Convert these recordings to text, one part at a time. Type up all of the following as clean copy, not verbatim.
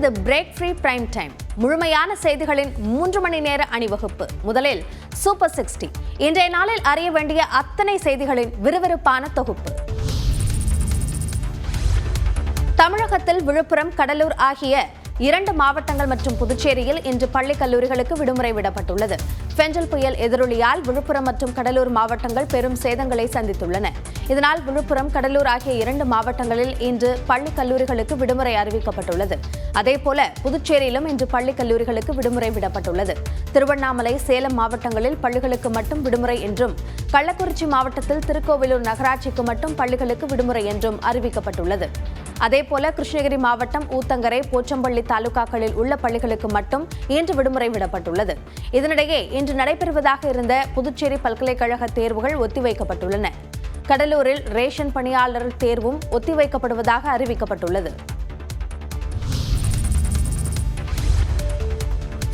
இது break free prime time. முழுமையான செய்திகளின் 3 மணி நேர அணிவகுப்பு. முதலில் சூப்பர் 60. இன்றைய நாளில் அறிய வேண்டிய அத்தனை செய்திகளின் விறுவிறுப்பான தொகுப்பு. தமிழகத்தில் விழுப்புரம், கடலூர் ஆகிய 2 மாவட்டங்கள் மற்றும் புதுச்சேரியில் இன்று பள்ளி கல்லூரிகளுக்கு விடுமுறை விடப்பட்டுள்ளது. பெஞ்சல் புயல் எதிரொலியால் விழுப்புரம் மற்றும் கடலூர் மாவட்டங்கள் பெரும் சேதங்களை சந்தித்துள்ளன. இதனால் விழுப்புரம், கடலூர் ஆகிய 2 மாவட்டங்களில் இன்று பள்ளி கல்லூரிகளுக்கு விடுமுறை அறிவிக்கப்பட்டுள்ளது. அதேபோல புதுச்சேரியிலும் இன்று பள்ளி கல்லூரிகளுக்கு விடுமுறை விடப்பட்டுள்ளது. திருவண்ணாமலை, சேலம் மாவட்டங்களில் பள்ளிகளுக்கு மட்டும் விடுமுறை என்றும், கள்ளக்குறிச்சி மாவட்டத்தில் திருக்கோவிலூர் நகராட்சிக்கு மட்டும் பள்ளிகளுக்கு விடுமுறை என்றும் அறிவிக்கப்பட்டுள்ளது. அதேபோல கிருஷ்ணகிரி மாவட்டம் ஊத்தங்கரை, போச்சம்பள்ளி தாலுகாக்களில் உள்ள பள்ளிகளுக்கு மட்டும் இன்று விடுமுறை விடப்பட்டுள்ளது. இதனிடையே இன்று நடைபெறுவதாக இருந்த புதுச்சேரி பல்கலைக்கழக தேர்வுகள் ஒத்திவைக்கப்பட்டுள்ளன. கடலூரில் ரேஷன் பணியாளர் தேர்வும் ஒத்திவைக்கப்படுவதாக அறிவிக்கப்பட்டுள்ளது.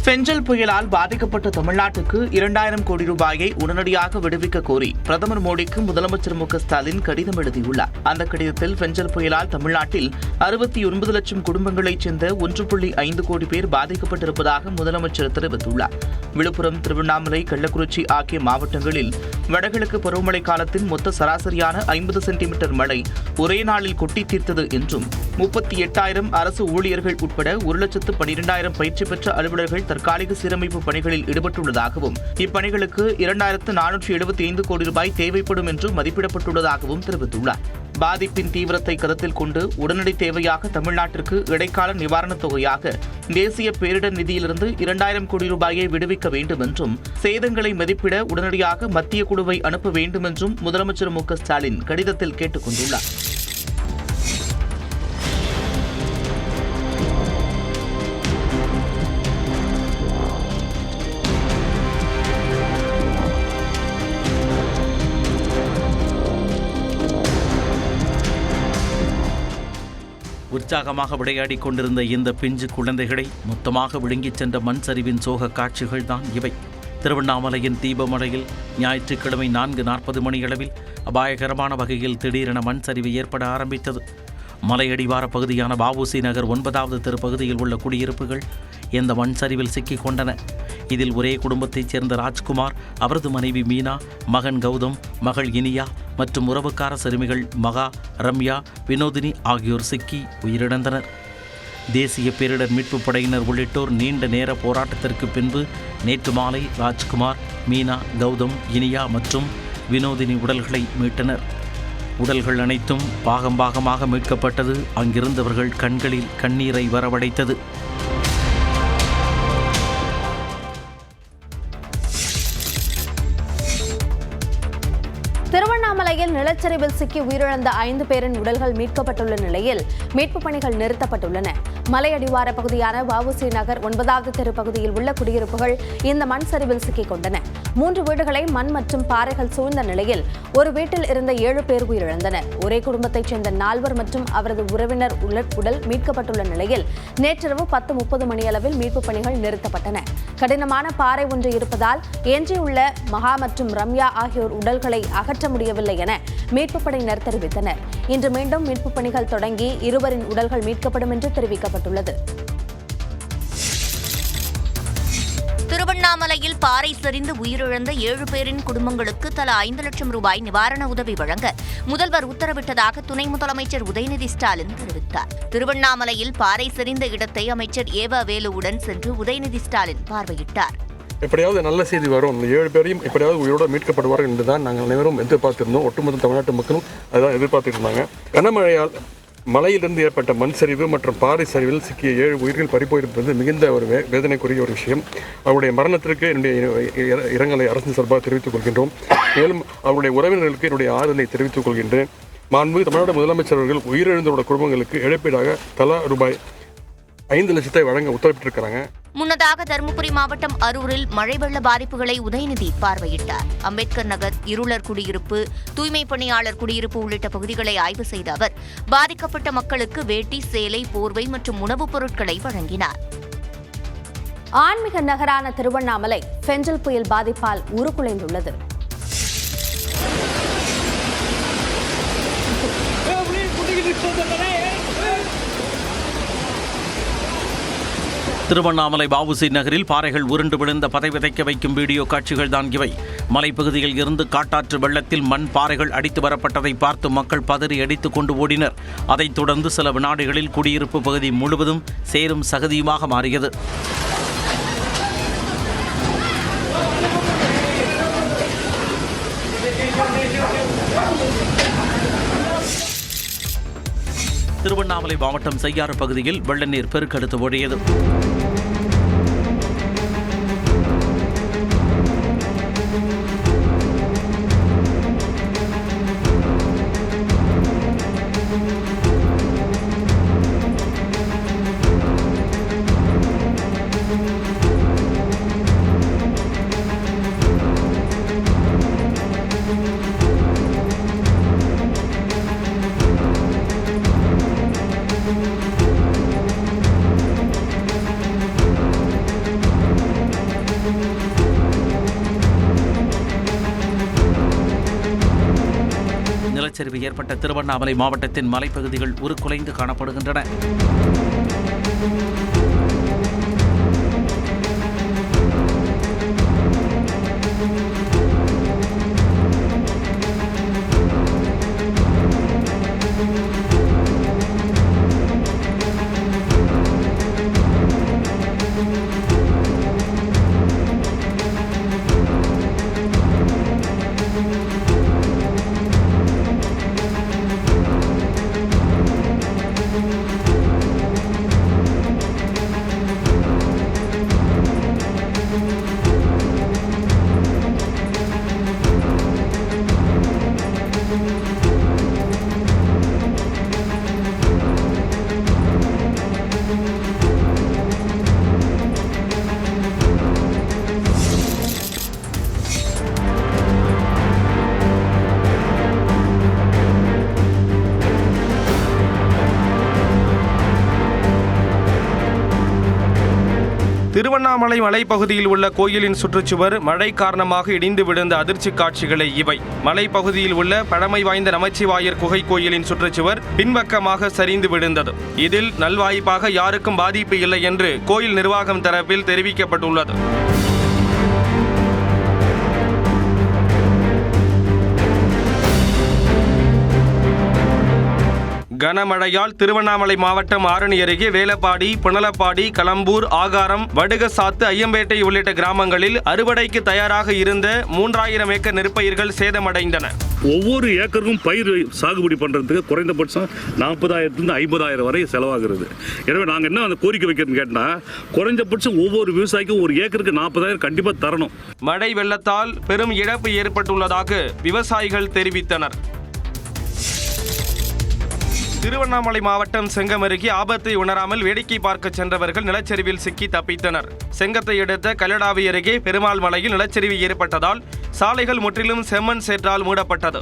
பெஞ்சல் புயலால் பாதிக்கப்பட்ட தமிழ்நாட்டுக்கு 2000 கோடி ரூபாயை உடனடியாக விடுவிக்க கோரி பிரதமர் மோடிக்கு முதலமைச்சர் மு.க.ஸ்டாலின் கடிதம் எழுதியுள்ளார். அந்த கடிதத்தில் பெஞ்சல் புயலால் தமிழ்நாட்டில் 69 லட்சம் குடும்பங்களைச் சேர்ந்த 1.5 கோடி பேர் பாதிக்கப்பட்டிருப்பதாக முதலமைச்சர் தெரிவித்துள்ளார். விழுப்புரம், திருவண்ணாமலை, கள்ளக்குறிச்சி ஆகிய மாவட்டங்களில் வடகிழக்கு பருவமழை காலத்தின் மொத்த சராசரியான 50 சென்டிமீட்டர் மழை ஒரே நாளில் கொட்டி தீர்த்தது என்றும், 38,000 அரசு ஊழியர்கள் உட்பட 1,12,000 பயிற்சி பெற்ற அலுவலர்கள் தற்காலிக சீரமைப்பு பணிகளில் ஈடுபட்டுள்ளதாகவும், இப்பணிகளுக்கு 2,475 கோடி ரூபாய் தேவைப்படும் என்று மதிப்பிடப்பட்டுள்ளதாகவும் தெரிவித்துள்ளார். பாதிப்பின் தீவிரத்தை கருத்தில் கொண்டு உடனடி தேவையாக தமிழ்நாட்டிற்கு இடைக்கால நிவாரணத் தொகையாக தேசிய பேரிடர் நிதியிலிருந்து 2,000 கோடி ரூபாயை விடுவிக்க வேண்டும் என்றும், சேதங்களை மதிப்பிட உடனடியாக மத்திய குழுவை அனுப்ப வேண்டும் என்றும் முதலமைச்சர் மு.க.ஸ்டாலின் கடிதத்தில் கேட்டுக் கொண்டுள்ளார். உற்சாகமாக விளையாடிக் கொண்டிருந்த இந்த பிஞ்சு குழந்தைகளை மொத்தமாக விழுங்கிச் சென்ற மண் சரிவின் சோக காட்சிகள் தான் இவை. திருவண்ணாமலையின் தீபமலையில் ஞாயிற்றுக்கிழமை 4:40 மணியளவில் அபாயகரமான வகையில் திடீரென மண் சரிவு ஏற்பட ஆரம்பித்தது. மலையடிவார பகுதியான வ.உ.சி. நகர் 9வது தெரு பகுதியில் உள்ள குடியிருப்புகள் இந்த மண் சரிவில் சிக்கிக் கொண்டன. இதில் ஒரே குடும்பத்தைச் சேர்ந்த ராஜ்குமார், அவரது மனைவி மீனா, மகன் கௌதம், மகள் இனியா மற்றும் உறவுக்கார சிறுமிகள் மகா, ரம்யா, வினோதினி ஆகியோர் சிக்கி உயிரிழந்தனர். தேசிய பேரிடர் மீட்புப் படையினர் உள்ளிட்டோர் நீண்ட நேர போராட்டத்திற்கு பின்பு நேற்று மாலை ராஜ்குமார், மீனா, கௌதம், இனியா மற்றும் வினோதினி உடல்களை மீட்டனர். உடல்கள் அனைத்தும் பாகம் பாகமாக மீட்கப்பட்டது அங்கிருந்தவர்கள் கண்களில் கண்ணீரை வரவழைத்தது. திருவண்ணாமலையில் நிலச்சரிவில் சிக்கி உயிரிழந்த 5 பேரின் உடல்கள் மீட்கப்பட்டுள்ள நிலையில் மீட்புப் பணிகள் நிறுத்தப்பட்டுள்ளன. மலையடிவார பகுதியான வ.உ.சி. நகர் 9வது தெரு பகுதியில் உள்ள குடியிருப்புகள் இந்த மண் சரிவில் சிக்கிக் கொண்டன. 3 வீடுகளை மண் மற்றும் பாறைகள் சூழ்ந்த நிலையில் ஒரு வீட்டில் இருந்த 7 பேர் உயிரிழந்தனர். ஒரே குடும்பத்தைச் சேர்ந்த 4 மற்றும் அவரது உறவினர் உடல் மீட்கப்பட்டுள்ள நிலையில் நேற்றிரவு 10:30 மணியளவில் மீட்புப் பணிகள் நிறுத்தப்பட்டன. கடினமான பாறை ஒன்று இருப்பதால் எஞ்சியுள்ள மகா மற்றும் ரம்யா ஆகியோர் உடல்களை அகற்ற முடியவில்லை என மீட்புப் படையினர் தெரிவித்தனர். இன்று மீண்டும் மீட்புப் பணிகள் தொடங்கி இருவரின் உடல்கள் மீட்கப்படும் என்று தெரிவிக்கப்பட்டுள்ளது. திருவண்ணாமலையில் பாறை சரிந்து உயிரிழந்த 7 பேரின் குடும்பங்களுக்கு தலா 5 லட்சம் ரூபாய் நிவாரண உதவி வழங்க முதல்வர் உத்தரவிட்டதாக துணை முதலமைச்சர் உதயநிதி ஸ்டாலின் தெரிவித்தார். திருவண்ணாமலையில் பாறை சரிந்த இடத்தை அமைச்சர் ஏவா வேலுவுடன் சென்று உதயநிதி ஸ்டாலின் பார்வையிட்டார். எப்படியாவது நல்ல செய்தி வரும், இந்த 7 பேரையும் எப்படியாவது உயிரோடு மீட்கப்படுவார்கள் என்று தான் நாங்கள் அனைவரும் எதிர்பார்த்திருந்தோம். ஒட்டுமொத்த தமிழ்நாட்டு மக்களும் அதுதான் எதிர்பார்த்துட்டு இருந்தாங்க. கனமழையால் மலையிலிருந்து ஏற்பட்ட மண் சரிவு மற்றும் பாறை சரிவில் சிக்கிய 7 உயிர்கள் பறிப்போயிருப்பது மிகுந்த ஒரு வேதனைக்குரிய ஒரு விஷயம். அவருடைய மரணத்திற்கு என்னுடைய இரங்கலை அரசின் சார்பாக தெரிவித்துக் கொள்கின்றோம். மேலும் அவருடைய உறவினர்களுக்கு என்னுடைய ஆறுதலை தெரிவித்துக் கொள்கின்றேன். மாண்புமிகு தமிழ்நாடு முதலமைச்சர் அவர்கள் உயிரிழந்தோட குடும்பங்களுக்கு இழப்பீடாக தலா ரூபாய் 5 லட்சத்தை வழங்க உத்தரவிட்டிருக்கிறாங்க. முன்னதாக தருமபுரி மாவட்டம் அரூரில் மழை வெள்ள பாதிப்புகளை உதயநிதி பார்வையிட்டார். அம்பேத்கர் நகர், இருளர் குடியிருப்பு, தூய்மை பணியாளர் குடியிருப்பு உள்ளிட்ட பகுதிகளை ஆய்வு செய்த அவர் பாதிக்கப்பட்ட மக்களுக்கு வேட்டி, சேலை, போர்வை மற்றும் உணவுப் பொருட்களை வழங்கினார். ஆன்மீக நகரான திருவண்ணாமலை பெஞ்சல் புயல் பாதிப்பால் உருக்குலைந்துள்ளது. திருவண்ணாமலை வ.உ.சி. நகரில் பாறைகள் உருண்டு விழுந்த பதை விதைக்க வைக்கும் வீடியோ காட்சிகள் தான் இவை. மலைப்பகுதியில் இருந்து காட்டாற்று வெள்ளத்தில் மண் பாறைகள் அடித்து வரப்பட்டதை பார்த்து மக்கள் பதறி அடித்துக் கொண்டு ஓடினர். அதைத் தொடர்ந்து சில வினாடிகளில் குடியிருப்பு பகுதி முழுவதும் சேரும் சகதியுமாக மாறியது. திருவண்ணாமலை மாவட்டம் செய்யாறு பகுதியில் வெள்ள நீர் பெருக்கெடுத்து ஓடியது. நிலச்சரிவு ஏற்பட்ட திருவண்ணாமலை மாவட்டத்தின் மலைப்பகுதிகள் உருக்குலைந்து காணப்படுகின்றன. திருவண்ணாமலை மலைப்பகுதியில் உள்ள கோயிலின் சுற்றுச்சுவர் மழை காரணமாக இடிந்து விழுந்த அதிர்ச்சி காட்சிகளே இவை. மலைப்பகுதியில் உள்ள பழமை வாய்ந்த நமச்சிவாயர் குகை கோயிலின் சுற்றுச்சுவர் பின்பக்கமாக சரிந்து விழுந்தது. இதில் நல்வாய்ப்பாக யாருக்கும் பாதிப்பு இல்லை என்று கோயில் நிர்வாகம் தரப்பில் தெரிவிக்கப்பட்டுள்ளது. கனமழையால் திருவண்ணாமலை மாவட்டம் ஆரணி அருகே வேலப்பாடி, புனலப்பாடி, களம்பூர், ஆகாரம், வடுகசாத்து, ஐயம்பேட்டை உள்ளிட்ட கிராமங்களில் அறுவடைக்கு தயாராக இருந்த 3000 ஏக்கர் நெற்பயிர்கள் சேதமடைந்தன. ஒவ்வொரு ஏக்கருக்கும் பயிர் சாகுபடி பண்ணுறதுக்கு குறைந்தபட்சம் 40,000 50,000 வரை செலவாகிறது. எனவே நாங்கள் என்ன அந்த கோரிக்கை வைக்கிறோம்னு கேட்டால், குறைந்தபட்சம் ஒவ்வொரு விவசாயிக்கும் ஒரு ஏக்கருக்கு 40,000 கண்டிப்பாக தரணும். மழை வெள்ளத்தால் பெரும் இழப்பு ஏற்பட்டுள்ளதாக விவசாயிகள் தெரிவித்தனர். திருவண்ணாமலை மாவட்டம் செங்கம் அருகே ஆபத்தை உணராமல் வேடிக்கை பார்க்க சென்றவர்கள் நிலச்சரிவில் சிக்கி தப்பித்தனர். செங்கத்தை அடுத்த கல்லடாவி அருகே பெருமாள் மலையில் நிலச்சரிவு ஏற்பட்டதால் சாலைகள் முற்றிலும் செம்மண் சேற்றால் மூடப்பட்டது.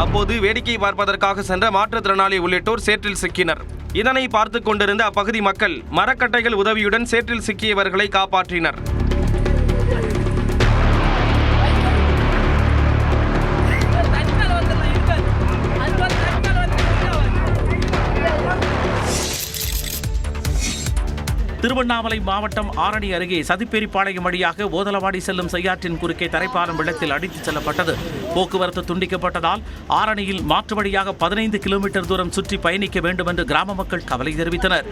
அப்போது வேடிக்கை பார்ப்பதற்காக சென்ற மாற்றுத்திறனாளி உள்ளிட்டோர் சேற்றில் சிக்கினர். இதனை பார்த்து கொண்டிருந்த அப்பகுதி மக்கள் மரக்கட்டைகள் உதவியுடன் சேற்றில் சிக்கியவர்களை காப்பாற்றினர். திருவண்ணாமலை மாவட்டம் ஆரணி அருகே சதிப்பேரிப்பாளையம் வழியாக ஓதலவாடி செல்லும் செய்யாற்றின் குறுக்கே தரைப்பாலம் வெள்ளத்தில் அடித்துச் செல்லப்பட்டது. போக்குவரத்து துண்டிக்கப்பட்டதால் ஆரணியில் மாற்று வழியாக 15 கிலோமீட்டர் தூரம் சுற்றி பயணிக்க வேண்டும் என்று கிராம மக்கள் கவலை தெரிவித்தனர்.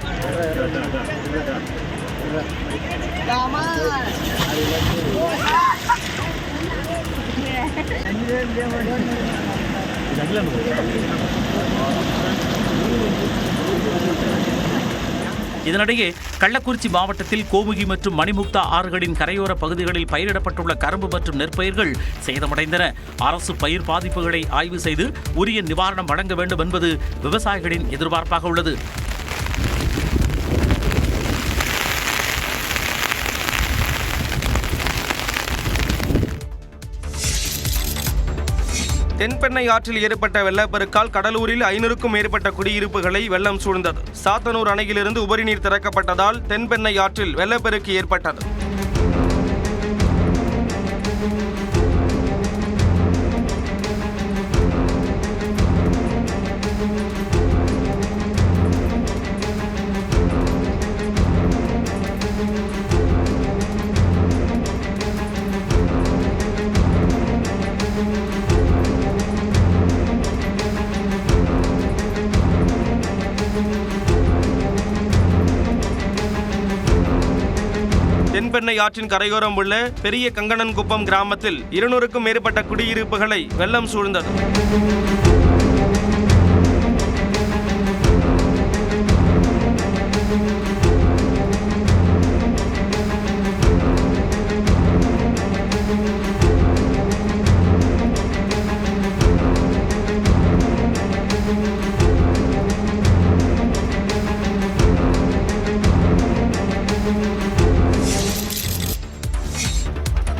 இதனிடையே கள்ளக்குறிச்சி மாவட்டத்தில் கோமுகி மற்றும் மணிமுக்தா ஆறுகளின் கரையோர பகுதிகளில் பயிரிடப்பட்டுள்ள கரும்பு மற்றும் நெற்பயிர்கள் சேதமடைந்தன. அரசு பயிர் பாதிப்புகளை ஆய்வு செய்து உரிய நிவாரணம் வழங்க வேண்டும் என்பது விவசாயிகளின் எதிர்பார்ப்பாக உள்ளது. தென்பெண்ணை ஆற்றில் ஏற்பட்ட வெள்ளப்பெருக்கால் கடலூரில் 500க்கும் மேற்பட்ட குடியிருப்புகளை வெள்ளம் சூழ்ந்தது. சாத்தனூர் அணையிலிருந்து உபரி நீர் திறக்கப்பட்டதால் தென்பெண்ணை ஆற்றில் வெள்ளப்பெருக்கு ஏற்பட்டது. தென்பெண்ணை ஆற்றின் கரையோரம் உள்ள பெரிய கங்கணன்குப்பம் கிராமத்தில் 200க்கும் மேற்பட்ட குடியிருப்புகளை வெள்ளம் சூழ்ந்தது.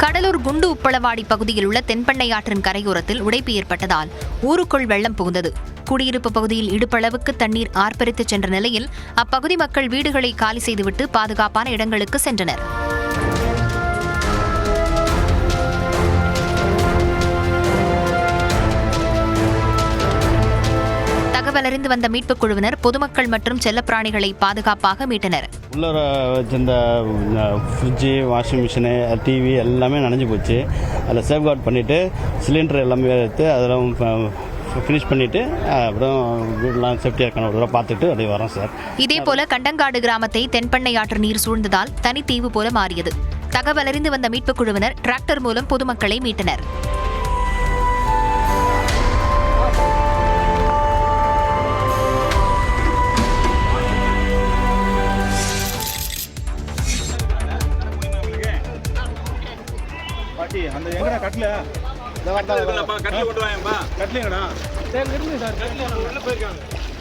கடலூர் குண்டு உப்பளவாடி பகுதியில் உள்ள தென்பெண்ணை ஆற்றின் கரையோரத்தில் உடைப்பு ஏற்பட்டதால் ஊருக்குள் வெள்ளம் புகுந்தது. குடியிருப்பு பகுதியில் இடுப்பளவுக்கு தண்ணீர் ஆர்ப்பரித்து சென்ற நிலையில் அப்பகுதி மக்கள் வீடுகளை காலி செய்துவிட்டு பாதுகாப்பான இடங்களுக்கு சென்றனர். தகவல் அறிந்து வந்த மீட்புக் குழுவினர் பொதுமக்கள் மற்றும் செல்லப்பிராணிகளை பாதுகாப்பாக மீட்டனர். உள்ள வச்சிருந்த ஃப்ரிட்ஜு, வாஷிங் மிஷினு, டிவி எல்லாமே நனைஞ்சு போச்சு. அதில் சேஃப்கார்ட் பண்ணிவிட்டு சிலிண்டர் எல்லாமே எடுத்து அதெல்லாம் ஃபினிஷ் பண்ணிவிட்டு அப்புறம் வீடெலாம் சேஃப்டியாக இருக்கணும் பார்த்துட்டு அப்படியே வரோம் சார். இதேபோல கண்டங்காடு கிராமத்தை தென்பெண்ணை ஆற்று நீர் சூழ்ந்ததால் தனித்தீவு போல மாறியது. தகவல் அறிந்து வந்த மீட்புக் குழுவினர் டிராக்டர் மூலம் பொதுமக்களை மீட்டனர்.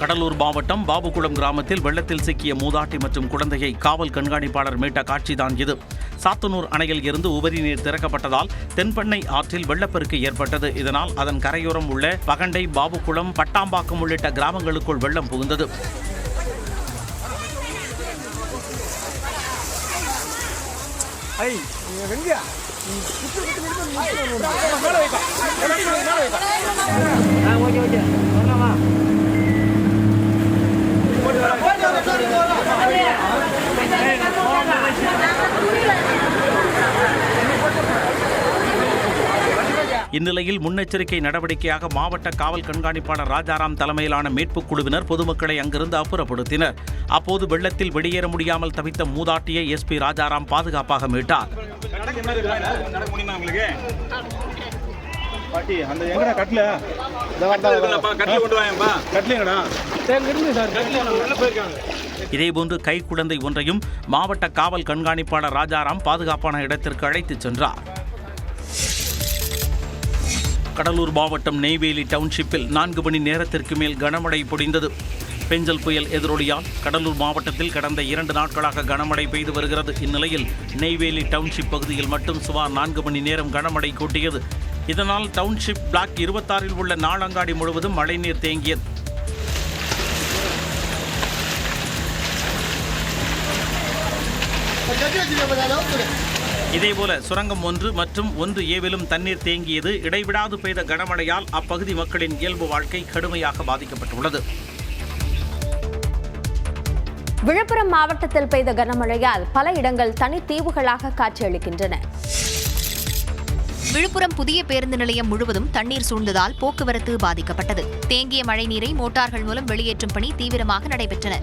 கடலூர் மாவட்டம் பாபுகுளம் கிராமத்தில் வெள்ளத்தில் சிக்கிய மூதாட்டி மற்றும் குழந்தையை காவல் கண்காணிப்பாளர் மீட்ட காட்சிதான் இது. சாத்தனூர் அணையில் இருந்து உபரி நீர் திறக்கப்பட்டதால் தென்பெண்ணை ஆற்றில் வெள்ளப்பெருக்கு ஏற்பட்டது. இதனால் அதன் கரையோரம் உள்ள பகண்டை, பாபுகுளம், பட்டாம்பாக்கம் உள்ளிட்ட கிராமங்களுக்குள் வெள்ளம் புகுந்தது. இந்நிலையில் முன்னெச்சரிக்கை நடவடிக்கையாக மாவட்ட காவல் கண்காணிப்பாளர் ராஜாராம் தலைமையிலான மீட்புக் குழுவினர் பொதுமக்களை அங்கிருந்து அப்புறப்படுத்தினர். அப்போது வெள்ளத்தில் வெளியேற முடியாமல் தவித்த மூதாட்டியை எஸ்பி ராஜாராம் பாதுகாப்பாக மீட்டார். இதேபோன்று கை குழந்தை ஒன்றையும் மாவட்ட காவல் கண்காணிப்பாளர் ராஜாராம் பாதுகாப்பான இடத்திற்கு அழைத்துச் சென்றார். கடலூர் மாவட்டம் நெய்வேலி டவுன்ஷிப்பில் 4 மணி நேரத்திற்கு மேல் கனமழை பொழிந்தது. பெஞ்சல் புயல் எதிரொலியால் கடலூர் மாவட்டத்தில் கடந்த 2 நாட்களாக கனமழை பெய்து வருகிறது. இந்நிலையில் நெய்வேலி டவுன்ஷிப் பகுதியில் மட்டும் சுமார் 4 மணி நேரம் கனமழை கொட்டியது. இதனால் டவுன்ஷிப் பிளாக் 26 உள்ள நாளங்காடி முழுவதும் மழைநீர் தேங்கியது. இதேபோல சுரங்கம் 1 மற்றும் 1A தண்ணீர் தேங்கியது. இடைவிடாது பெய்த கனமழையால் அப்பகுதி மக்களின் இயல்பு வாழ்க்கை கடுமையாக பாதிக்கப்பட்டுள்ளது. விழுப்புரம் மாவட்டத்தில் பெய்த கனமழையால் பல இடங்கள் தனித்தீவுகளாக காட்சியளிக்கின்றன. விழுப்புரம் புதிய பேருந்து நிலையம் முழுவதும் தண்ணீர் சூழ்ந்ததால் போக்குவரத்து பாதிக்கப்பட்டது. தேங்கிய மழைநீரை மோட்டார்கள் மூலம் வெளியேற்றும் பணி தீவிரமாக நடைபெற்றன.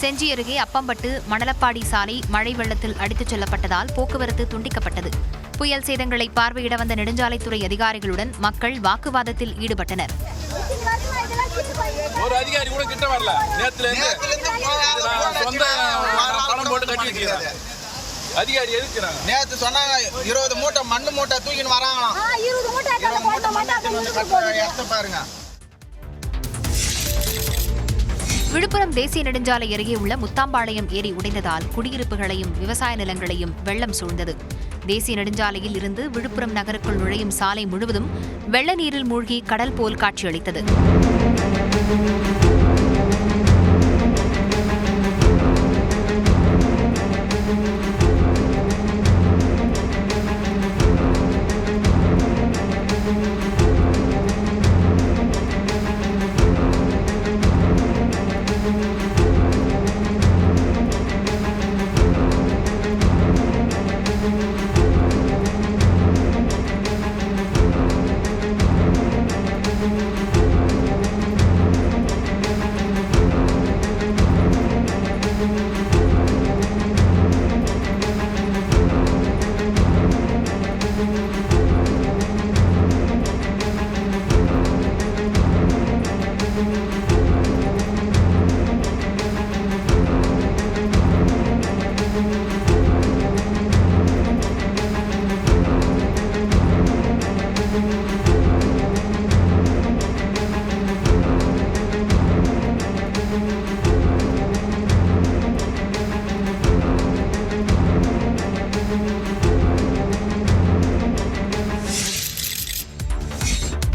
செஞ்சி அருகே அப்பம்பட்டு மணலப்பாடி சாலை மழை வெள்ளத்தில் அடித்துச் செல்லப்பட்டதால் போக்குவரத்து துண்டிக்கப்பட்டது. புயல் சேதங்களை பார்வையிட வந்த நெடுஞ்சாலைத்துறை அதிகாரிகளுடன் மக்கள் வாக்குவாதத்தில் ஈடுபட்டனர். ஒரு அதிகாரி கூட கிட்ட வரல. அதிகாரி எதுக்குறாங்க? நேத்து சொன்னாங்க 20 மூட்டை மண்ணு மூட்டை தூக்கின்னு வராங்களாம். 20 பாருங்க. விழுப்புரம் தேசிய நெடுஞ்சாலை அருகே உள்ள முத்தாம்பாளையம் ஏரி உடைந்ததால் குடியிருப்புகளையும் விவசாய நிலங்களையும் வெள்ளம் சூழ்ந்தது. தேசிய நெடுஞ்சாலையில் இருந்து விழுப்புரம் நகருக்குள் நுழையும் சாலை முழுவதும் வெள்ள நீரில் மூழ்கி கடல் போல் காட்சியளித்தது.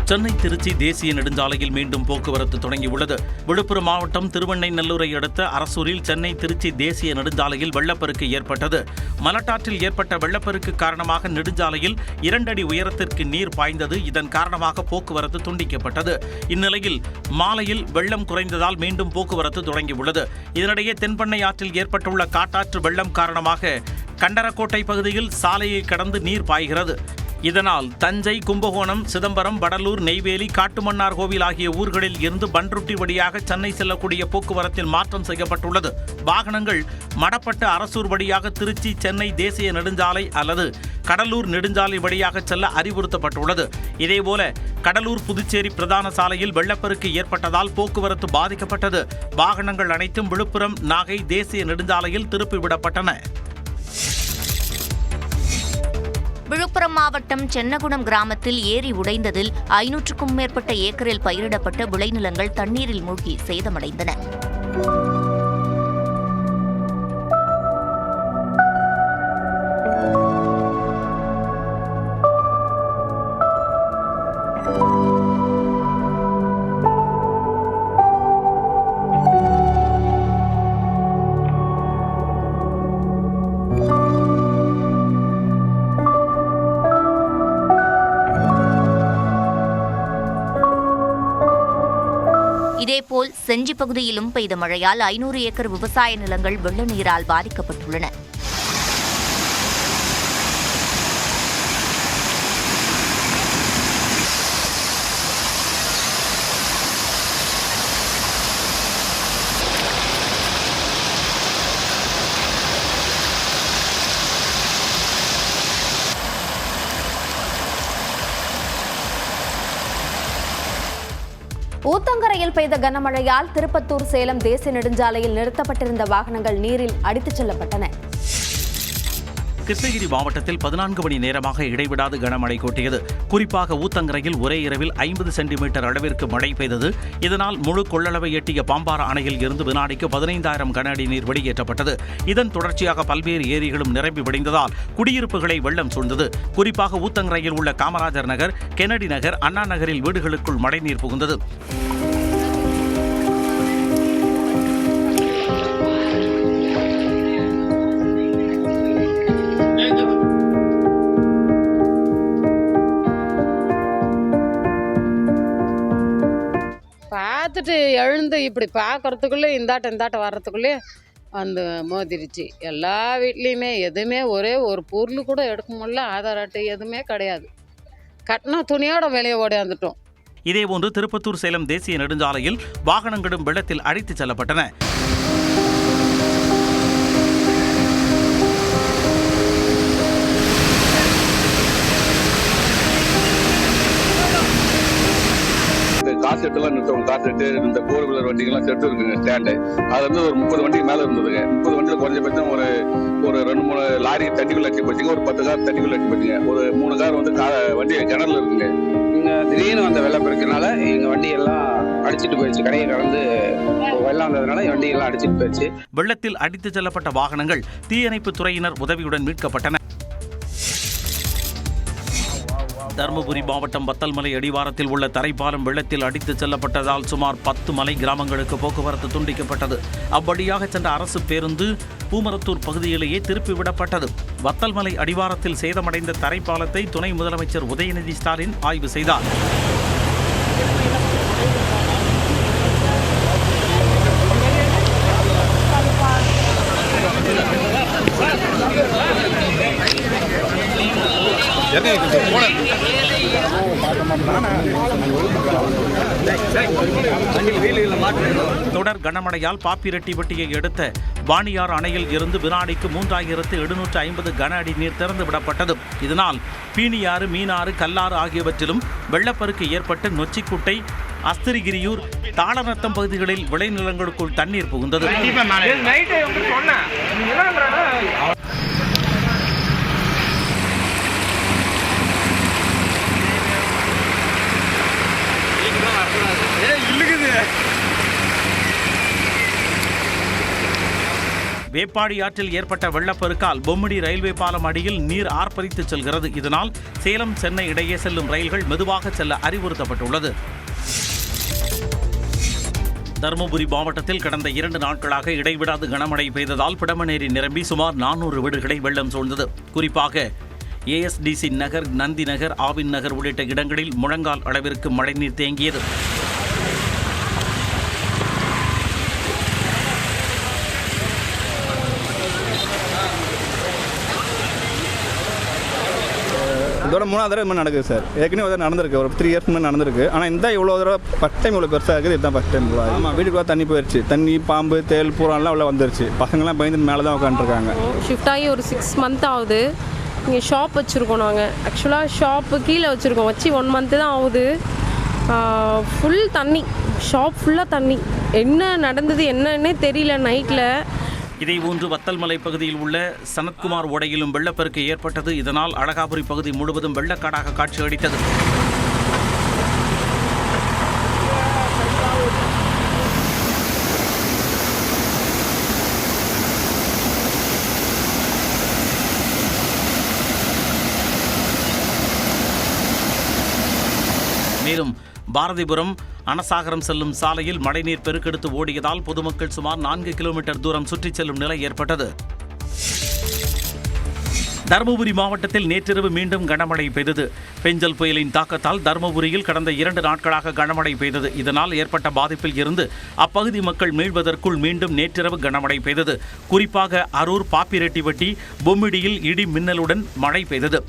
சென்னை திருச்சி தேசிய நெடுஞ்சாலையில் மீண்டும் போக்குவரத்து தொடங்கியுள்ளது. விழுப்புரம் மாவட்டம் திருவெண்ணைநல்லூரை அடுத்த அரசூரில் சென்னை திருச்சி தேசிய நெடுஞ்சாலையில் வெள்ளப்பெருக்கு ஏற்பட்டது. மலட்டாற்றில் ஏற்பட்ட வெள்ளப்பெருக்கு காரணமாக நெடுஞ்சாலையில் 2 அடி உயரத்திற்கு நீர் பாய்ந்தது. இதன் காரணமாக போக்குவரத்து துண்டிக்கப்பட்டது. இந்நிலையில் மாலையில் வெள்ளம் குறைந்ததால் மீண்டும் போக்குவரத்து தொடங்கியுள்ளது. இதனிடையே தென்பெண்ணை ஆற்றில் ஏற்பட்டுள்ள காட்டாற்று வெள்ளம் காரணமாக கண்டரக்கோட்டை பகுதியில் சாலையை கடந்து நீர் பாய்கிறது. இதனால் தஞ்சை, கும்பகோணம், சிதம்பரம், வடலூர், நெய்வேலி, காட்டுமன்னார் கோவில் ஆகிய ஊர்களில் இருந்து பண்ருட்டி வழியாக சென்னை செல்லக்கூடிய போக்குவரத்தில் மாற்றம் செய்யப்பட்டுள்ளது. வாகனங்கள் மடப்பட்டு அரசூர் வழியாக திருச்சி, சென்னை தேசிய நெடுஞ்சாலை அல்லது கடலூர் நெடுஞ்சாலை வழியாக செல்ல அறிவுறுத்தப்பட்டுள்ளது. இதேபோல கடலூர் புதுச்சேரி பிரதான சாலையில் வெள்ளப்பெருக்கு ஏற்பட்டதால் போக்குவரத்து பாதிக்கப்பட்டது. வாகனங்கள் அனைத்தும் விழுப்புரம், நாகை தேசிய நெடுஞ்சாலையில் திருப்பிவிடப்பட்டன. விழுப்புரம் மாவட்டம் சென்னகுணம் கிராமத்தில் ஏரி உடைந்ததில் 500க்கும் மேற்பட்ட ஏக்கரில் பயிரிடப்பட்ட விளைநிலங்கள் தண்ணீரில் மூழ்கி சேதமடைந்தன. இதேபோல் செஞ்சி பகுதியிலும் பெய்த மழையால் 500 ஏக்கர் விவசாய நிலங்கள் வெள்ள நீரால் பாதிக்கப்பட்டுள்ளன. ஊத்தங்கரையில் பெய்த கனமழையால் திருப்பத்தூர் சேலம் தேசிய நெடுஞ்சாலையில் நிறுத்தப்பட்டிருந்த வாகனங்கள் நீரில் அடித்துச் செல்லப்பட்டன. கிருஷ்ணகிரி மாவட்டத்தில் 14 மணி நேரமாக இடைவிடாது கனமழை கொட்டியது. குறிப்பாக ஊத்தங்கரையில் ஒரே இரவில் 50 சென்டிமீட்டர் அளவிற்கு மழை பெய்தது. இதனால் முழு கொள்ளளவை எட்டிய பாம்பாறு அணையில் இருந்து வினாடிக்கு 15,000 கன அடி நீர் வெளியேற்றப்பட்டது. இதன் தொடர்ச்சியாக பல்வேறு ஏரிகளும் நிரம்பி வடிந்ததால் குடியிருப்புகளை வெள்ளம் சூழ்ந்தது. குறிப்பாக ஊத்தங்கரையில் உள்ள காமராஜர் நகர், கென்னடி நகர், அண்ணா நகரில் வீடுகளுக்குள் மழைநீர் புகுந்தது. பார்த்துட்டு எழுந்து இப்படி பார்க்கறதுக்குள்ளே இந்தாட்டம் வர்றதுக்குள்ளே வந்து மோதிருச்சு. எல்லா வீட்லேயுமே எதுவுமே ஒரே ஒரு பொருள் கூட எடுக்க முடியல. ஆதார் அட்டை எதுவுமே கிடையாது. கட்டின துணியோட வெளியே ஓடியாந்துட்டோம். இதேபோன்று திருப்பத்தூர் சேலம் தேசிய நெடுஞ்சாலையில் வாகனங்களும் வெள்ளத்தில் அடித்துச் செல்லப்பட்டன. காசெட்டுலாம் நிறுத்தவங்க காசெட்டு இந்த போர் வீலர் வண்டிகள்லாம் செட்டு இருக்குங்க ஸ்டாண்டு. அது வந்து ஒரு 30 வண்டிக்கு மேலே இருந்ததுங்க. 30 வண்டியில் குறைஞ்சபட்சம் ஒரு 2-3 லாரி தண்ணிக்குள்ள அடிச்சு போச்சுங்க. ஒரு 10 கார் தண்ணிக்குள்ள அடிச்சு போச்சுங்க. ஒரு 3 கார் வந்து வண்டி கிணறுல இருக்குங்க. இங்கே திடீர்னு வந்த வெள்ளப்பெருக்குனால எங்கள் வண்டியெல்லாம் அடிச்சுட்டு போயிடுச்சு. கடையை கடந்து வெள்ளம் வந்ததுனால வண்டியெல்லாம் அடிச்சுட்டு போயிடுச்சு. வெள்ளத்தில் அடித்துச் செல்லப்பட்ட வாகனங்கள் தீயணைப்பு துறையினர் உதவியுடன் மீட்கப்பட்டன. தருமபுரி மாவட்டம் வத்தல்மலை அடிவாரத்தில் உள்ள தரைப்பாலம் வெள்ளத்தில் அடித்துச் செல்லப்பட்டதால் சுமார் 10 மலை கிராமங்களுக்கு போக்குவரத்து துண்டிக்கப்பட்டது. அவ்வழியாக சென்ற அரசு பேருந்து பூமரத்தூர் பகுதியிலேயே திருப்பிவிடப்பட்டது. வத்தல்மலை அடிவாரத்தில் சேதமடைந்த தரைப்பாலத்தை துணை முதலமைச்சர் உதயநிதி ஸ்டாலின் ஆய்வு செய்தார். தொடர் கனமழையால் பாப்பிரெட்டிப்பட்டியை அடுத்த வாணியார் அணையில் இருந்து வினாடிக்கு 3750 கன அடி நீர் திறந்து விடப்பட்டது. இதனால் பீனியாறு, மீனாறு, கல்லாறு ஆகியவற்றிலும் வெள்ளப்பெருக்கு ஏற்பட்டு நொச்சிக்குட்டை, அஸ்திரிகிரியூர், தாளநத்தம் பகுதிகளில் விளைநிலங்களுக்குள் தண்ணீர் புகுந்தது. வேப்பாடி ஆற்றில் ஏற்பட்ட வெள்ளப்பெருக்கால் பொம்மிடி ரயில்வே பாலம் அடியில் நீர் ஆர்ப்பரித்து செல்கிறது. இதனால் சேலம் சென்னை இடையே செல்லும் ரயில்கள் மெதுவாக செல்ல அறிவுறுத்தப்பட்டுள்ளது. தருமபுரி மாவட்டத்தில் கடந்த 2 நாட்களாக இடைவிடாது கனமழை பெய்ததால் பிடமனேரி நிரம்பி சுமார் 400 வீடுகளை வெள்ளம் சூழ்ந்தது. குறிப்பாக ASDC நகர், நந்தி நகர், ஆவின் நகர் உள்ளிட்ட இடங்களில் முழங்கால் அளவிற்கு மழைநீர் தேங்கியது. இதோட 3வது தடவை இது நடக்குது சார். ஏற்கனவே ஒரு நடந்திருக்கு, ஒரு 3 இயர்ஸ் முன்னாடி நடந்திருக்கு. ஆனால் இந்த இவ்வளோ தடவை ஃபஸ்ட் டைம் இவ்வளோ பெருசாக இருக்குது. இதுதான் ஃபஸ்ட் டைம். ஆமாம், வீட்டுக்குள்ளே தண்ணி போயிடுச்சு. தண்ணி, பாம்பு, தேல், பூரான்லாம் உள்ள வந்துருச்சு. பசங்கள்லாம் பயந்து மேலே தான் உட்காந்துருக்காங்க. ஷிஃப்ட் ஆகி ஒரு 6 மந்த் ஆகுது. இங்கே ஷாப் வச்சுருக்கோம். நாங்கள் ஆக்சுவலாக ஷாப்பு கீழே வச்சுருக்கோம். வச்சு 1 மந்த்து தான் ஆகுது. ஃபுல் தண்ணி, ஷாப் ஃபுல்லாக தண்ணி. என்ன நடந்தது என்னன்னே தெரியல நைட்டில். இதேபோன்று வத்தல்மலை பகுதியில் உள்ள சனத்குமார் ஓடையிலும் வெள்ளப்பெருக்கு ஏற்பட்டது. இதனால் அழகாபுரி பகுதி முழுவதும் வெள்ளக்காடாக காட்சியளித்தது. மேலும் பாரதிபுரம் அனசாகரம் செல்லும் சாலையில் மழைநீர் பெருக்கெடுத்து ஓடியதால் பொதுமக்கள் சுமார் 4 கிலோமீட்டர் தூரம் சுற்றிச் செல்லும் நிலை ஏற்பட்டது. தருமபுரி மாவட்டத்தில் நேற்றிரவு மீண்டும் கனமழை பெய்தது. பெஞ்சல் புயலின் தாக்கத்தால் தருமபுரியில் கடந்த 2 நாட்களாக கனமழை பெய்தது. இதனால் ஏற்பட்ட பாதிப்பில் இருந்து அப்பகுதி மக்கள் மீள்வதற்குள் மீண்டும் நேற்றிரவு கனமழை பெய்தது. குறிப்பாக அரூர், பாப்பிரெட்டிப்பட்டி, பொம்மிடியில் இடி மின்னலுடன் மழை பெய்தது.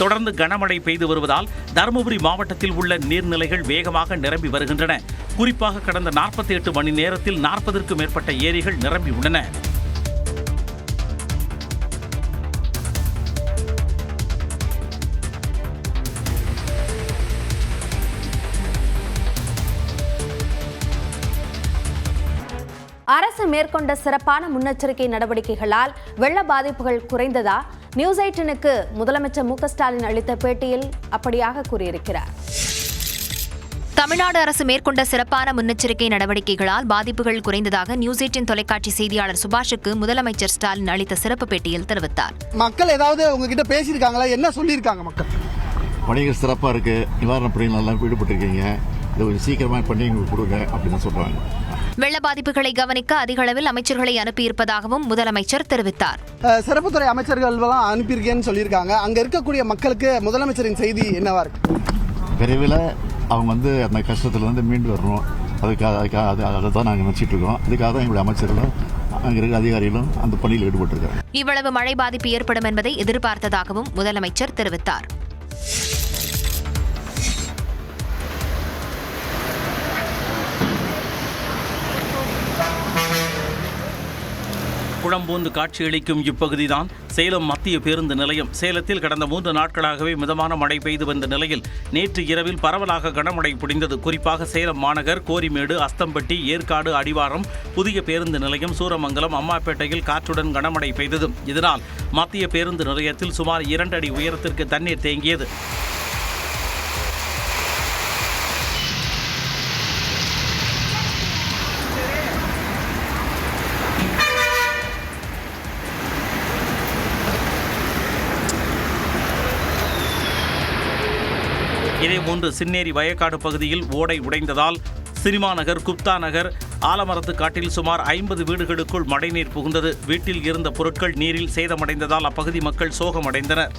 தொடர்ந்து கனமழை பெய்து வருவதால் தருமபுரி மாவட்டத்தில் உள்ள நீர்நிலைகள் வேகமாக நிரம்பி வருகின்றன. குறிப்பாக கடந்த 48 மணி நேரத்தில் 40க்கும் மேற்பட்ட ஏரிகள் நிரம்பி உள்ளன. அரசு மேற்கொண்ட சிறப்பான முன்னெச்சரிக்கை நடவடிக்கைகளால் வெள்ள பாதிப்புகள் குறைந்ததா? நியூஸ் 18க்கு முதலமைச்சர் மு க ஸ்டாலின் அளித்த பேட்டியில் அப்படியாக கூறியிருக்கிறார். தமிழ்நாடு அரசு மேற்கொண்ட சிறப்பான முன்னெச்சரிக்கை நடவடிக்கைகளால் பாதிப்புகள் குறைந்ததாக நியூஸ் 18 தொலைக்காட்சி செய்தியாளர் சுபாஷுக்கு முதலமைச்சர் ஸ்டாலின் அளித்த சிறப்பு பேட்டியில் தெரிவித்தார். மக்கள் ஏதாவது உங்ககிட்ட பேசியிருக்காங்களா? என்ன சொல்லியிருக்காங்க மக்கள்? பணிகள் சிறப்பாக இருக்கு, நிவாரணப் பணிகள் நல்லா ஈடுபட்டிருக்கீங்க, இதை கொஞ்சம் சீக்கிரமாக பண்ணி எங்களுக்கு கொடுங்க அப்படின்னு சொல்றாங்க. வெள்ள பாதிப்புகளை கவனிக்க அதிக அளவில் அமைச்சர்களை அனுப்பியிருப்பதாகவும் முதலமைச்சர் தெரிவித்தார். சிறப்புத்துறை அமைச்சர்கள் எல்லாம் அனுப்பியிருக்கேன்னு சொல்லியிருக்காங்க. அங்க இருக்கக்கூடிய மக்களுக்கு முதலமைச்சரின் செய்தி என்னவா இருக்கு? விரைவில் அவங்க அந்த கஷ்டத்திலிருந்து மீண்டு வரணும். அதுக்காக அதை தான் நாங்கள் நினைச்சிட்டு இருக்கோம். அதுக்காக தான் எங்களுடைய அமைச்சர்களும் அங்கே இருக்கிற அதிகாரிகளும் அந்த பணியில் ஈடுபட்டிருக்காங்க. இவ்வளவு மழை பாதிப்பு ஏற்படும் என்பதை எதிர்பார்த்ததாகவும் முதலமைச்சர் தெரிவித்தார். குளம்போந்து காட்சியளிக்கும் இப்பகுதிதான் சேலம் மத்திய பேருந்து நிலையம். சேலத்தில் கடந்த 3 நாட்களாகவே மிதமான மழை பெய்து வந்த நிலையில் நேற்று இரவில் பரவலாக கனமழை பொழிந்தது. குறிப்பாக சேலம் மாநகர், கோரிமேடு, அஸ்தம்பட்டி, ஏற்காடு, அடிவாரம், புதிய பேருந்து நிலையம், சூரமங்கலம், அம்மாப்பேட்டையில் காற்றுடன் கனமழை பெய்தது. இதனால் மத்திய பேருந்து நிலையத்தில் சுமார் 2 அடி உயரத்திற்கு தண்ணீர் தேங்கியது. இதேபோன்று சின்னேரி வயக்காடு பகுதியில் ஓடை உடைந்ததால் சினிமா நகர், குப்தா நகர், ஆலமரத்து காட்டில் சுமார் 50 வீடுகளுக்குள் மழைநீர் புகுந்தது. வீட்டில் இருந்த பொருட்கள் நீரில் சேதமடைந்ததால் அப்பகுதி மக்கள் சோகமடைந்தனர்.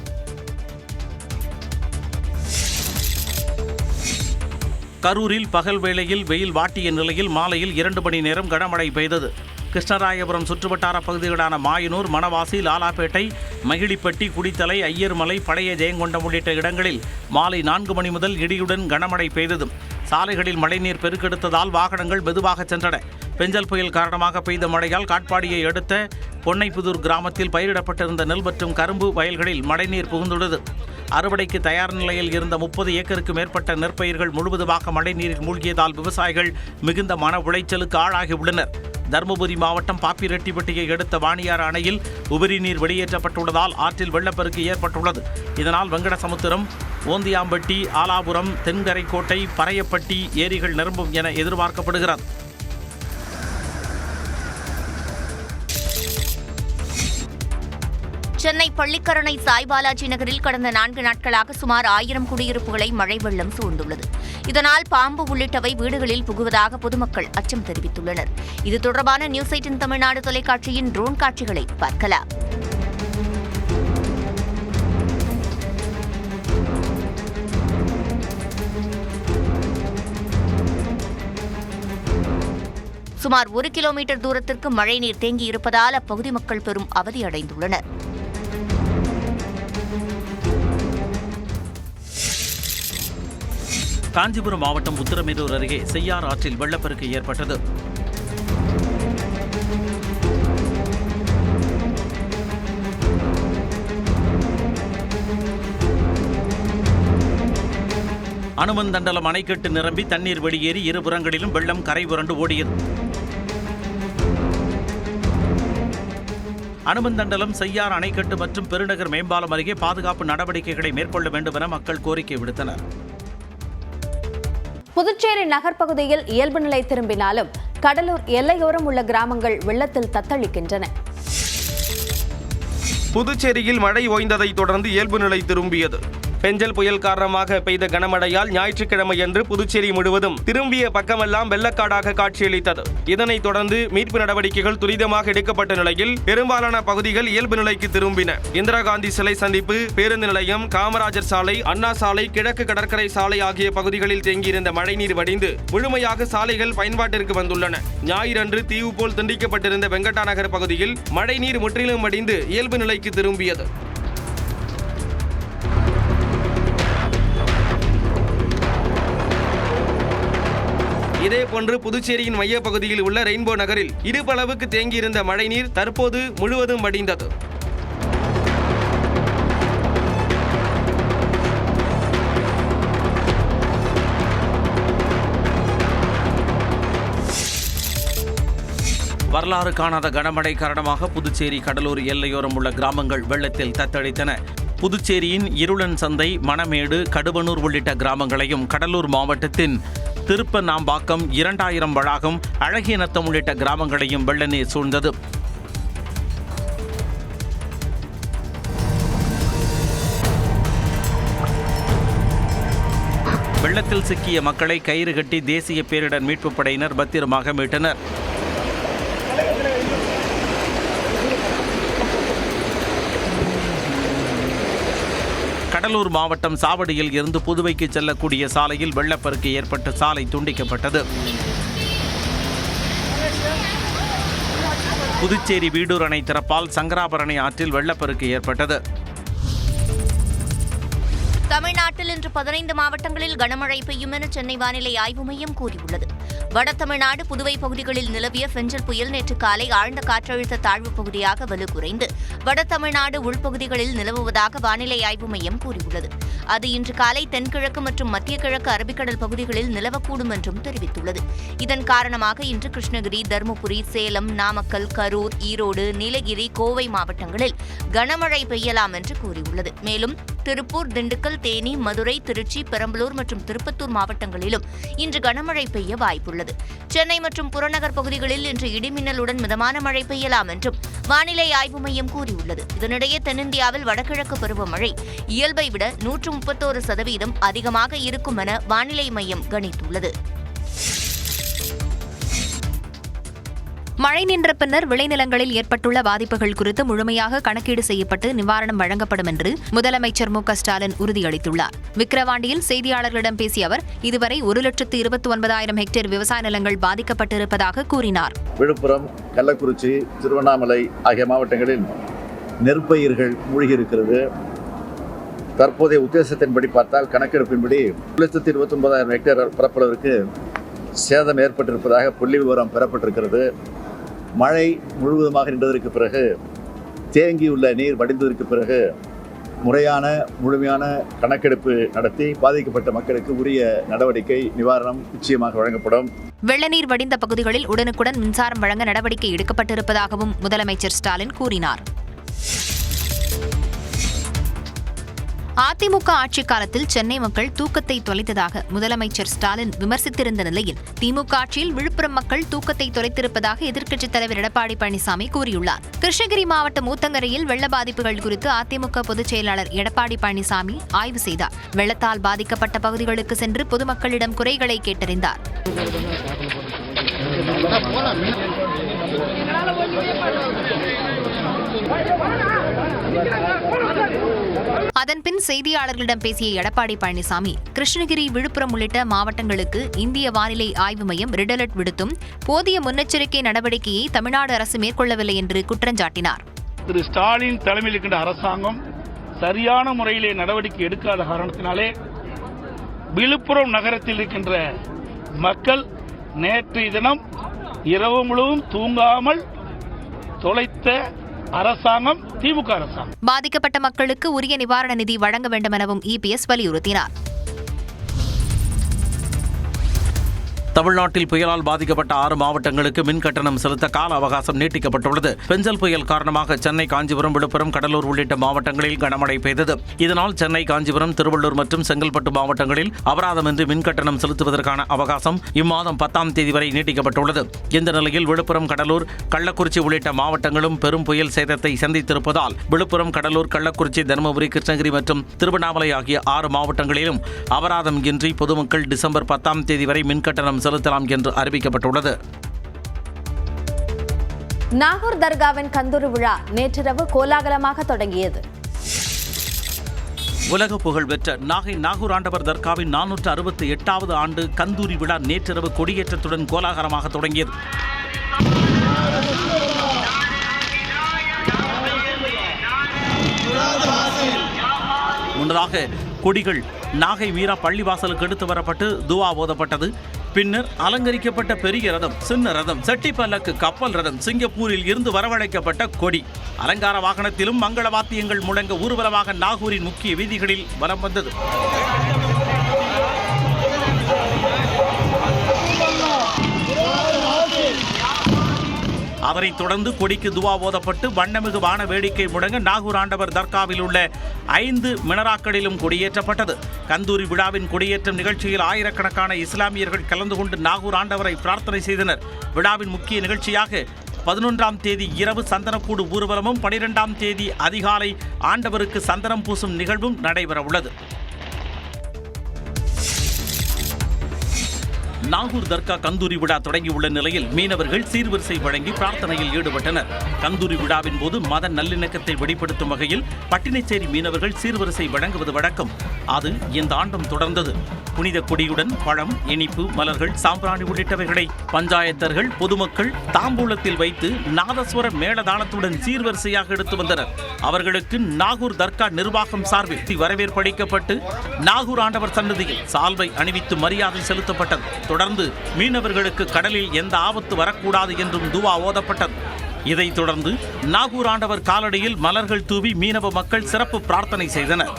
கரூரில் பகல் வேளையில் வெயில் வாட்டிய நிலையில் மாலையில் 2 மணி நேரம் கனமழை பெய்தது. கிருஷ்ணராயபுரம் சுற்றுவட்டார பகுதிகளான மாயனூர், மணவாசி, லாலாப்பேட்டை, மகிழிப்பட்டி, குடித்தலை, ஐயர்மலை, பழைய ஜெயங்கொண்டம் உள்ளிட்ட இடங்களில் மாலை 4 மணி முதல் இடியுடன் கனமழை பெய்தது. சாலைகளில் மழைநீர் பெருக்கெடுத்ததால் வாகனங்கள் மெதுவாக சென்றன. பெஞ்சல் புயல் காரணமாக பெய்த மழையால் காட்பாடியை அடுத்த பொன்னைப்புதூர் கிராமத்தில் பயிரிடப்பட்டிருந்த நெல் மற்றும் கரும்பு வயல்களில் மழைநீர் புகுந்துள்ளது. அறுவடைக்கு தயார் நிலையில் இருந்த 30 ஏக்கருக்கு மேற்பட்ட நெற்பயிர்கள் முழுவதுமாக மழைநீரில் மூழ்கியதால் விவசாயிகள் மிகுந்த மன உளைச்சலுக்கு ஆளாகியுள்ளனர். தருமபுரி மாவட்டம் பாப்பிரெட்டிப்பட்டியை அடுத்த வாணியாறு அணையில் உபரி நீர் வெளியேற்றப்பட்டுள்ளதால் ஆற்றில் வெள்ளப்பெருக்கு ஏற்பட்டுள்ளது. இதனால் வெங்கடசமுத்திரம், ஓந்தியாம்பட்டி, ஆலாபுரம், தென்கரைக்கோட்டை, பறையப்பட்டி ஏரிகள் நிரம்பும் என எதிர்பார்க்கப்படுகிறது. சென்னை பள்ளிக்கரணை சாய்பாலாஜி நகரில் கடந்த 4 நாட்களாக சுமார் 1000 குடியிருப்புகளை மழை வெள்ளம் சூழ்ந்துள்ளது. இதனால் பாம்பு உள்ளிட்டவை வீடுகளில் புகுவதாக பொதுமக்கள் அச்சம் தெரிவித்துள்ளனர். இது தொடர்பான நியூஸ் 18 தமிழ்நாடு தொலைக்காட்சியின் ட்ரோன் காட்சிகளை பார்க்கலாம். சுமார் 1 கிலோமீட்டர் தூரத்திற்கு மழைநீர் தேங்கி இருப்பதால் அப்பகுதி மக்கள் பெரும் அவதியடைந்துள்ளனர். காஞ்சிபுரம் மாவட்டம் உத்திரமேரூர் அருகே செய்யார் ஆற்றில் வெள்ளப்பெருக்கு ஏற்பட்டது. அனுமந்தண்டலம் அணைக்கட்டு நிரம்பி தண்ணீர் வெளியேறி இருபுறங்களிலும் வெள்ளம் கரை புரண்டு ஓடியது. அனுமந்தண்டலம், செய்யார் அணைக்கட்டு மற்றும் பெருநகர் மேம்பாலம் அருகே பாதுகாப்பு நடவடிக்கைகளை மேற்கொள்ள வேண்டும் என மக்கள் கோரிக்கை விடுத்தனர். புதுச்சேரி நகர்ப்பகுதியில் இயல்பு நிலை திரும்பினாலும் கடலூர் எல்லையோரம் உள்ள கிராமங்கள் வெள்ளத்தில் தத்தளிக்கின்றன. புதுச்சேரியில் மழை ஓய்ந்ததை தொடர்ந்து இயல்பு நிலை திரும்பியது. பெஞ்சல் புயல் காரணமாக பெய்த கனமழையால் ஞாயிற்றுக்கிழமையன்று புதுச்சேரி முழுவதும் திரும்பிய பக்கமெல்லாம் வெள்ளக்காடாக காட்சியளித்தது. இதனைத் தொடர்ந்து மீட்பு நடவடிக்கைகள் துரிதமாக எடுக்கப்பட்ட நிலையில் பெரும்பாலான பகுதிகள் இயல்பு நிலைக்கு திரும்பின. இந்திரா காந்தி சிலை சந்திப்பு, பேருந்து நிலையம், காமராஜர் சாலை, அண்ணா சாலை, கிழக்கு கடற்கரை சாலை ஆகிய பகுதிகளில் தேங்கியிருந்த மழைநீர் வடிந்து முழுமையாக சாலைகள் பயன்பாட்டிற்கு வந்துள்ளன. ஞாயிறன்று தீவு போல் துண்டிக்கப்பட்டிருந்த வெங்கட்டா நகர் பகுதியில் மழைநீர் முற்றிலும் வடிந்து இயல்பு நிலைக்கு திரும்பியது. இதேபோன்று புதுச்சேரியின் மையப்பகுதியில் உள்ள ரெயின்போ நகரில் இடுப்பளவுக்கு தேங்கியிருந்த மழைநீர் தற்போது முழுவதும் வடிந்தது. வரலாறு காணாத கனமழை காரணமாக புதுச்சேரி கடலூர் எல்லையோரம் உள்ள கிராமங்கள் வெள்ளத்தில் தத்தளித்தன. புதுச்சேரியின் இருளன் சந்தை, மணமேடு, கடுவனூர் உள்ளிட்ட கிராமங்களையும் கடலூர் மாவட்டத்தின் திருப்பநாம்பாக்கம், 2000 வளாகம், அழகியநத்தம் உள்ளிட்ட கிராமங்களையும் வெள்ள நீர் சூழ்ந்தது. வெள்ளத்தில் சிக்கிய மக்களை கயிறு கட்டி தேசிய பேரிடர் மீட்புப் படையினர் பத்திரமாக மீட்டனர். கடலூர் மாவட்டம் சாவடியில் இருந்து புதுவைக்கு செல்லக்கூடிய சாலையில் வெள்ளப்பெருக்கு ஏற்பட்டு சாலை துண்டிக்கப்பட்டது. புதுச்சேரி வீடூர் அணை திறப்பால் சங்கராபரணி ஆற்றில் வெள்ளப்பெருக்கு ஏற்பட்டது. தமிழ்நாட்டில் இன்று 15 மாவட்டங்களில் கனமழை பெய்யும் என சென்னை வானிலை ஆய்வு மையம் கூறியுள்ளது. வட தமிழ்நாடு, புதுவை பகுதிகளில் நிலவிய பெஞ்சல் புயல் நேற்று காலை ஆழ்ந்த காற்றழுத்த தாழ்வு பகுதியாக வலுக்குறைந்து வட தமிழ்நாடு உள்பகுதிகளில் நிலவுவதாக வானிலை ஆய்வு மையம் கூறியுள்ளது. அது இன்று காலை தென்கிழக்கு மற்றும் மத்திய கிழக்கு அரபிக்கடல் பகுதிகளில் நிலவக்கூடும் என்றும் தெரிவித்துள்ளது. இதன் காரணமாக இன்று கிருஷ்ணகிரி, தருமபுரி, சேலம், நாமக்கல், கரூர், ஈரோடு, நீலகிரி, கோவை மாவட்டங்களில் கனமழை பெய்யலாம் என்று கூறியுள்ளது. மேலும் திருப்பூர், திண்டுக்கல், தேனி, மதுரை, திருச்சி, பெரம்பலூர் மற்றும் திருப்பத்தூர் மாவட்டங்களிலும் இன்று கனமழை பெய்ய வாய்ப்புள்ளது. சென்னை மற்றும் புறநகர் பகுதிகளில் இன்று இடிமின்னலுடன் மிதமான மழை பெய்யலாம் என்றும் வானிலை ஆய்வு மையம் கூறியுள்ளது. இதனிடையே தென்னிந்தியாவில் வடகிழக்கு பருவமழை இயல்பை விட 131% அதிகமாக இருக்கும் என வானிலை மையம் கணித்துள்ளது. மழை நின்ற பின்னர் விளைநிலங்களில் ஏற்பட்டுள்ள பாதிப்புகள் குறித்து முழுமையாக கணக்கீடு செய்யப்பட்டு நிவாரணம் வழங்கப்படும் என்று முதலமைச்சர் மு.க.ஸ்டாலின் உறுதியளித்துள்ளார். விக்கிரவாண்டியில் செய்தியாளர்களிடம் பேசிய அவர் இதுவரை 1,29,000 ஹெக்டேர் விவசாய நிலங்கள் பாதிக்கப்பட்டிருப்பதாக கூறினார். விழுப்புரம், கள்ளக்குறிச்சி, திருவண்ணாமலை ஆகிய மாவட்டங்களில் நெற்பயிர்கள் மூழ்கியிருக்கிறது. தற்போதைய உத்தேசத்தின்படி பார்த்தால் கணக்கெடுப்பின்படி 1,29,000 ஹெக்டேர் பரப்பளவிற்கு சேதம் ஏற்பட்டிருப்பதாக புள்ளி விவரம் பெறப்பட்டிருக்கிறது. மழை முழுவதுமாக நின்றதற்கு பிறகு, தேங்கியுள்ள நீர் வடிந்ததற்கு பிறகு முறையான முழுமையான கணக்கெடுப்பு நடத்தி பாதிக்கப்பட்ட மக்களுக்கு உரிய நடவடிக்கை நிவாரணம் நிச்சயமாக வழங்கப்படும். வெள்ளநீர் வடிந்த பகுதிகளில் உடனுக்குடன் மின்சாரம் வழங்க நடவடிக்கை எடுக்கப்பட்டிருப்பதாகவும் முதலமைச்சர் ஸ்டாலின் கூறினார். அதிமுக ஆட்சிக் காலத்தில் சென்னை மக்கள் தூக்கத்தை தொலைத்ததாக முதலமைச்சர் ஸ்டாலின் விமர்சித்திருந்த நிலையில் திமுக ஆட்சியில் விழுப்புரம் மக்கள் தூக்கத்தை தொலைத்திருப்பதாக எதிர்க்கட்சித் தலைவர் எடப்பாடி பழனிசாமி கூறியுள்ளார். கிருஷ்ணகிரி மாவட்டம் ஊத்தங்கரையில் வெள்ள பாதிப்புகள் குறித்து அதிமுக பொதுச் செயலாளர் எடப்பாடி பழனிசாமி ஆய்வு செய்தார். வெள்ளத்தால் பாதிக்கப்பட்ட பகுதிகளுக்கு சென்று பொதுமக்களிடம் குறைகளை கேட்டறிந்தார். அதன்பின் செய்தியாளர்களிடம் பேசிய எடப்பாடி பழனிசாமி கிருஷ்ணகிரி, விழுப்புரம் உள்ளிட்ட மாவட்டங்களுக்கு இந்திய வானிலை ஆய்வு மையம் ரெட் அலர்ட் விடுத்தும் போதிய முன்னெச்சரிக்கை நடவடிக்கையை தமிழ்நாடு அரசு மேற்கொள்ளவில்லை என்று குற்றஞ்சாட்டினார். திரு ஸ்டாலின் தலைமையில் இருக்கின்ற அரசாங்கம் சரியான முறையிலே நடவடிக்கை எடுக்காத காரணத்தினாலே விழுப்புரம் நகரத்தில் இருக்கின்ற மக்கள் நேற்றைய தினம் இரவு முழுவதும் தூங்காமல் தொலைத்த அரசாங்கம் திமுக அரசாங்கம். பாதிக்கப்பட்ட மக்களுக்கு உரிய நிவாரண நிதி வழங்க வேண்டும் எனவும் இபிஎஸ் வலியுறுத்தினார். தமிழ்நாட்டில் புயலால் பாதிக்கப்பட்ட 6 மாவட்டங்களுக்கு மின் கட்டணம் செலுத்த கால அவகாசம் நீட்டிக்கப்பட்டுள்ளது. பெஞ்சல் புயல் காரணமாக சென்னை, காஞ்சிபுரம், விழுப்புரம், கடலூர் உள்ளிட்ட மாவட்டங்களில் கனமழை பெய்தது. இதனால் சென்னை, காஞ்சிபுரம், திருவள்ளூர் மற்றும் செங்கல்பட்டு மாவட்டங்களில் அபராதமின்றி மின் கட்டணம் செலுத்துவதற்கான அவகாசம் இம்மாதம் 10ஆம் தேதி வரை நீட்டிக்கப்பட்டுள்ளது. இந்த நிலையில் விழுப்புரம், கடலூர், கள்ளக்குறிச்சி உள்ளிட்ட மாவட்டங்களும் பெரும் புயல் சேதத்தை சந்தித்திருப்பதால் விழுப்புரம், கடலூர், கள்ளக்குறிச்சி, தருமபுரி, கிருஷ்ணகிரி மற்றும் திருவண்ணாமலை ஆகிய 6 மாவட்டங்களிலும் அபராதம் இன்றி பொதுமக்கள் டிசம்பர் 10ஆம் தேதி வரை மின் கட்டணம் செலுத்தலாம் என்று அறிவிக்கப்பட்டுள்ளது. நாகூர் தர்காவின் கந்தூரி விழா நேற்றிரவு கோலாகலமாக தொடங்கியது. உலக புகழ்பெற்ற நாகை நாகூர் ஆண்டவர் தர்காவின் 468வது ஆண்டு கந்தூரி விழா நேற்றிரவு கொடியேற்றத்துடன் கோலாகலமாக தொடங்கியது. முன்னதாக கொடிகள் நாகை வீரா பள்ளிவாசலுக்கு எடுத்து வரப்பட்டு துவா ஓதப்பட்டது. பின்னர் அலங்கரிக்கப்பட்ட பெரிய ரதம், சின்ன ரதம், செட்டிப்பல்லக்கு, கப்பல் ரதம், சிங்கப்பூரில் இருந்து வரவழைக்கப்பட்ட கொடி, அலங்கார வாகனத்திலும் மங்கள வாத்தியங்கள் முழங்க ஊர்வலமாக நாகூரின் முக்கிய வீதிகளில் வலம் வந்தது. அதனைத் தொடர்ந்து கொடிக்கு துவா ஓதப்பட்டு வண்ணமிகு வான வேடிக்கை முழங்க நாகூர் ஆண்டவர் தர்காவில் உள்ள 5 மினராக்களிலும் கொடியேற்றப்பட்டது. கந்தூரி விழாவின் கொடியேற்றம் நிகழ்ச்சியில் ஆயிரக்கணக்கான இஸ்லாமியர்கள் கலந்து கொண்டு நாகூர் ஆண்டவரை பிரார்த்தனை செய்தனர். விழாவின் முக்கிய நிகழ்ச்சியாக 11ஆம் தேதி இரவு சந்தனக்கூடு ஊர்வலமும் 12ஆம் தேதி அதிகாலை ஆண்டவருக்கு சந்தனம் பூசும் நிகழ்வும் நடைபெறவுள்ளது. நாகூர் தர்கா கந்தூரி விழா தொடங்கியுள்ள நிலையில் மீனவர்கள் சீர்வரிசை வழங்கி பிரார்த்தனையில் ஈடுபட்டனர். கந்தூரி விழாவின் போது மத நல்லிணக்கத்தை வெளிப்படுத்தும் வகையில் பட்டினச்சேரி மீனவர்கள் சீர்வரிசை வழங்குவது வழக்கம். அது இந்த ஆண்டும் தொடர்ந்தது. புனித கொடியுடன் பழம், இனிப்பு, மலர்கள், சாம்பிராணி உள்ளிட்டவைகளை பஞ்சாயத்தர்கள், பொதுமக்கள் தாம்பூலத்தில் வைத்து நாதஸ்வர மேளதாளத்துடன் சீர்வரிசையாக எடுத்து வந்தனர். அவர்களுக்கு நாகூர் தர்கா நிர்வாகம் சார்பில் வரவேற்பு அளிக்கப்பட்டு நாகூர் ஆண்டவர் சன்னதியில் சால்வை அணிவித்து மரியாதை செலுத்தப்பட்டது. தொடர்ந்து மீனவர்களுக்கு கடலில் எந்த ஆபத்து வரக்கூடாது என்றும் துவா ஓதப்பட்டது. இதைத் தொடர்ந்து நாகூர் ஆண்டவர் காலடியில் மலர்கள் தூவி மீனவ மக்கள் சிறப்பு பிரார்த்தனை செய்தனர்.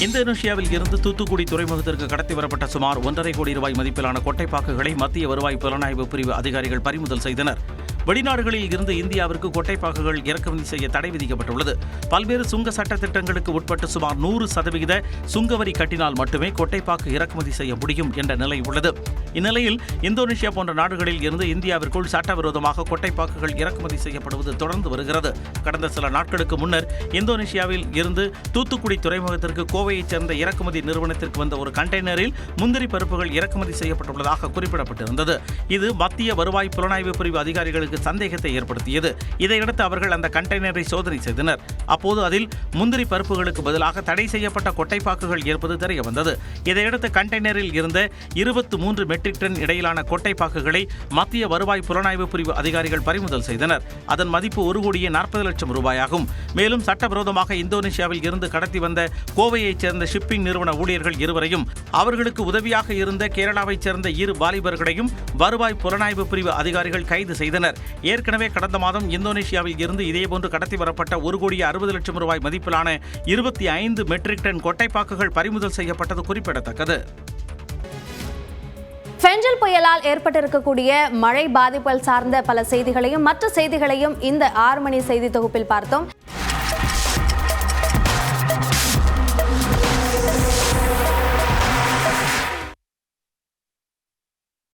இந்தோனேஷியாவில் இருந்து தூத்துக்குடி துறைமுகத்திற்கு கடத்தி வரப்பட்ட சுமார் 1.5 கோடி ரூபாய் மதிப்பிலான கொட்டைப்பாக்குகளை மத்திய வருவாய் புலனாய்வு பிரிவு அதிகாரிகள் பறிமுதல் செய்தனர். வெளிநாடுகளில் இருந்து இந்தியாவிற்கு கொட்டைப்பாக்குகள் இறக்குமதி செய்ய தடை விதிக்கப்பட்டுள்ளது. பல்வேறு சுங்க சட்ட திட்டங்களுக்கு உட்பட்டு சுமார் 100% சுங்கவரி கட்டினால் மட்டுமே கொட்டைப்பாக்கு இறக்குமதி செய்ய முடியும் என்ற நிலை உள்ளது. இந்நிலையில் இந்தோனேஷியா போன்ற நாடுகளில் இருந்து இந்தியாவிற்குள் சட்டவிரோதமாக கொட்டைப்பாக்குகள் இறக்குமதி செய்யப்படுவது தொடர்ந்து வருகிறது. கடந்த சில நாட்களுக்கு முன்னர் இந்தோனேஷியாவில் இருந்து தூத்துக்குடி துறைமுகத்திற்கு கோவையைச் சேர்ந்த இறக்குமதி நிறுவனத்திற்கு வந்த ஒரு கண்டெய்னரில் முந்திரி பருப்புகள் இறக்குமதி செய்யப்பட்டுள்ளதாக குறிப்பிடப்பட்டிருந்தது. இது மத்திய வருவாய் புலனாய்வு பிரிவு அதிகாரிகளுக்கு சந்தேகத்தை ஏற்படுத்தியது. இதையடுத்து அவர்கள் அந்த கண்டெய்னரை சோதனை செய்தனர். அப்போது அதில் முந்திரி பருப்புகளுக்கு பதிலாக தடை செய்யப்பட்ட கொட்டைப்பாக்குகள் இருப்பது தெரிய வந்தது. இதையடுத்து கண்டெய்னரில் இருந்த 23 மெட்ரிக் டன் இடையிலான கொட்டைப்பாக்குகளை மத்திய வருவாய் புலனாய்வு பிரிவு அதிகாரிகள் பறிமுதல் செய்தனர். அதன் மதிப்பு 1,40,00,000 ரூபாயாகும். மேலும் சட்டவிரோதமாக இந்தோனேஷியாவில் இருந்து கடத்தி வந்த கோவையைச் சேர்ந்த ஷிப்பிங் நிறுவன ஊழியர்கள் இருவரையும் அவர்களுக்கு உதவியாக இருந்த கேரளாவைச் சேர்ந்த 2 வாலிபர்களையும் வருவாய் புலனாய்வு பிரிவு அதிகாரிகள் கைது செய்தனர். ஏற்கனவே கடந்த மாதம் இந்தோனேஷியாவில் இருந்து இதேபோன்று கடத்தி வரப்பட்ட 1,60,00,000 ரூபாய் மதிப்பிலான 25 மெட்ரிக் டன் கொட்டைப்பாக்குகள் பறிமுதல் செய்யப்பட்டது குறிப்பிடத்தக்கது. ஃபெஞ்சல் புயலால் ஏற்பட்டிருக்கக்கூடிய மழை பாதிப்புகள் சார்ந்த பல செய்திகளையும் மற்ற செய்திகளையும் இந்த 6 மணி செய்தி தொகுப்பில் பார்த்தோம்.